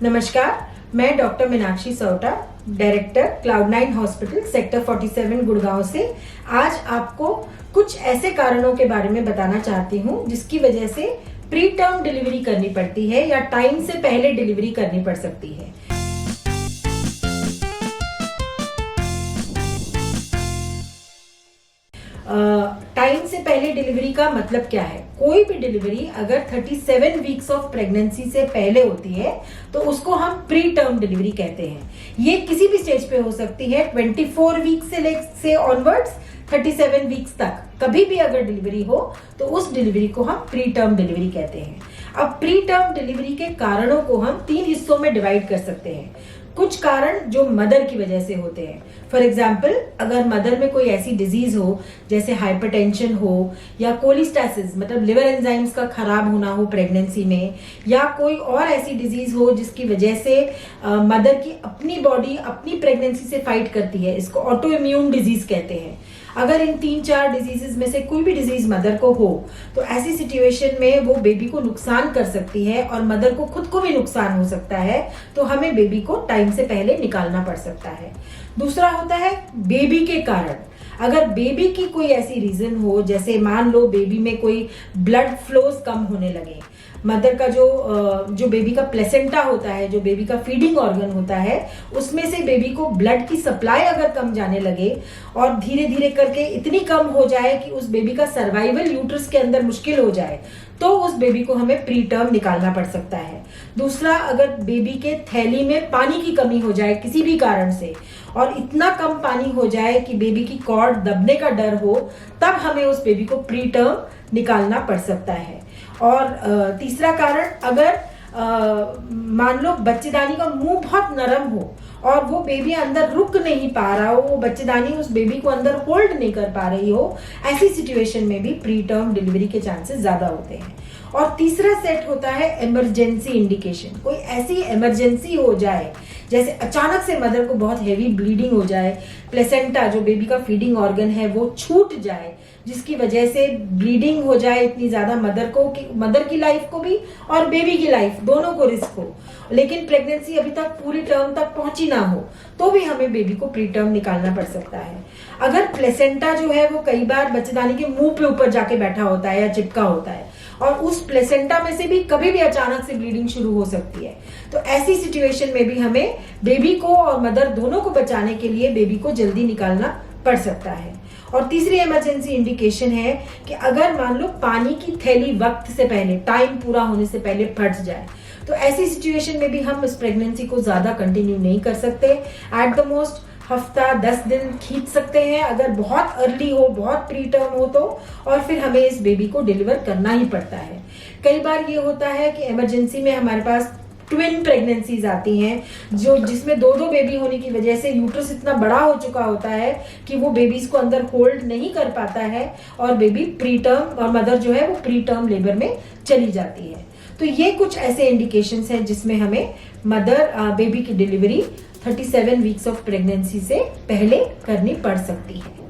नमस्कार, मैं doctor Meenakshi Sauta, director Cloud nine hospital sector 47 Gurgaon से आज आपको कुछ ऐसे कारणों के बारे में बताना चाहती हूँ जिसकी वजह से प्री टर्म डिलीवरी करनी पड़ती है या टाइम से पहले डिलीवरी करनी पड़ सकती है। टाइम से पहले डिलीवरी का मतलब क्या है? कोई भी डिलीवरी अगर 37 वीक्स ऑफ प्रेगनेंसी से पहले होती है तो उसको हम प्री टर्म डिलीवरी कहते हैं। ये किसी भी स्टेज पे हो सकती है, 24 वीक से ऑनवर्ड्स 37 वीक्स तक कभी भी अगर डिलीवरी हो तो उस डिलीवरी को हम प्री टर्म डिलीवरी कहते हैं। अब प्री टर्म डिलीवरी के कारणों को हम 3 हिस्सों में डिवाइड कर सकते हैं। कुछ कारण जो मदर की वजह से होते हैं, फॉर एग्जाम्पल अगर मदर में कोई ऐसी डिजीज हो जैसे हाइपरटेंशन हो या कोलिस्टासिस मतलब लिवर एंजाइम्स का खराब होना हो प्रेगनेंसी में, या कोई और ऐसी डिजीज हो जिसकी वजह से मदर की अपनी बॉडी अपनी प्रेगनेंसी से फाइट करती है, इसको ऑटो इम्यून डिजीज कहते हैं। अगर इन 3-4 डिजीजेस में से कोई भी डिजीज मदर को हो तो ऐसी सिचुएशन में वो बेबी को नुकसान कर सकती है और मदर को खुद को भी नुकसान हो सकता है, तो हमें बेबी को टाइम से पहले निकालना पड़ सकता है। दूसरा होता है बेबी के कारण। अगर बेबी की कोई ऐसी रीजन हो, जैसे मान लो बेबी में कोई ब्लड फ्लोज कम होने लगे, मदर का जो बेबी का प्लेसेंटा होता है, जो बेबी का फीडिंग ऑर्गन होता है, उसमें से बेबी को ब्लड की सप्लाई अगर कम जाने लगे और धीरे धीरे करके इतनी कम हो जाए कि उस बेबी का सर्वाइवल यूट्रस के अंदर मुश्किल हो जाए, तो उस बेबी को हमें प्री टर्म निकालना पड़ सकता है। दूसरा, अगर बेबी के थैली में पानी की कमी हो जाए किसी भी कारण से और इतना कम पानी हो जाए कि बेबी की कॉर्ड दबने का डर हो, तब हमें उस बेबी को प्री टर्म निकालना पड़ सकता है। और तीसरा कारण, अगर मान लो बच्चेदानी का मुंह बहुत नरम हो और वो बेबी अंदर रुक नहीं पा रहा हो, वो बच्चेदानी उस बेबी को अंदर होल्ड नहीं कर पा रही हो, ऐसी सिचुएशन में भी प्री टर्म डिलीवरी के चांसेस ज्यादा होते हैं। और तीसरा सेट होता है इमरजेंसी इंडिकेशन। कोई ऐसी इमरजेंसी हो जाए जैसे अचानक से मदर को बहुत हेवी ब्लीडिंग हो जाए, प्लेसेंटा जो बेबी का फीडिंग ऑर्गन है वो छूट जाए, जिसकी वजह से ब्लीडिंग हो जाए इतनी ज्यादा मदर को कि मदर की लाइफ को भी और बेबी की लाइफ दोनों को रिस्क हो, लेकिन प्रेगनेंसी अभी तक पूरी टर्म तक पहुंची ना हो, तो भी हमें बेबी को प्री टर्म निकालना पड़ सकता है। अगर प्लेसेंटा जो है वो कई बार बच्चेदानी के मुंह पे ऊपर जाके बैठा होता है या चिपका होता है और उस प्लेसेंटा में से भी कभी भी अचानक से ब्लीडिंग शुरू हो सकती है, तो ऐसी सिचुएशन में भी हमें बेबी को और मदर दोनों को बचाने के लिए बेबी को जल्दी निकालना पड़ सकता है। और तीसरी इमरजेंसी इंडिकेशन है कि अगर मान लो पानी की थैली वक्त से पहले, टाइम पूरा होने से पहले फट जाए, तो ऐसी सिचुएशन में भी हम इस प्रेगनेंसी को ज्यादा कंटिन्यू नहीं कर सकते। एट द मोस्ट हफ्ता 10 दिन खींच सकते हैं अगर बहुत अर्ली हो, बहुत प्री टर्म हो तो, और फिर हमें इस बेबी को डिलीवर करना ही पड़ता है। कई बार ये होता है कि इमरजेंसी में हमारे पास ट्विन प्रेगनेंसीज आती हैं जिसमें 2-2 बेबी होने की वजह से यूट्रस इतना बड़ा हो चुका होता है कि वो बेबीज को अंदर होल्ड नहीं कर पाता है और बेबी प्री टर्म और मदर जो है वो प्री टर्म लेबर में चली जाती है। तो ये कुछ ऐसे इंडिकेशंस हैं जिसमें हमें बेबी की डिलीवरी 37 वीक्स ऑफ प्रेगनेंसी से पहले करनी पड़ सकती है।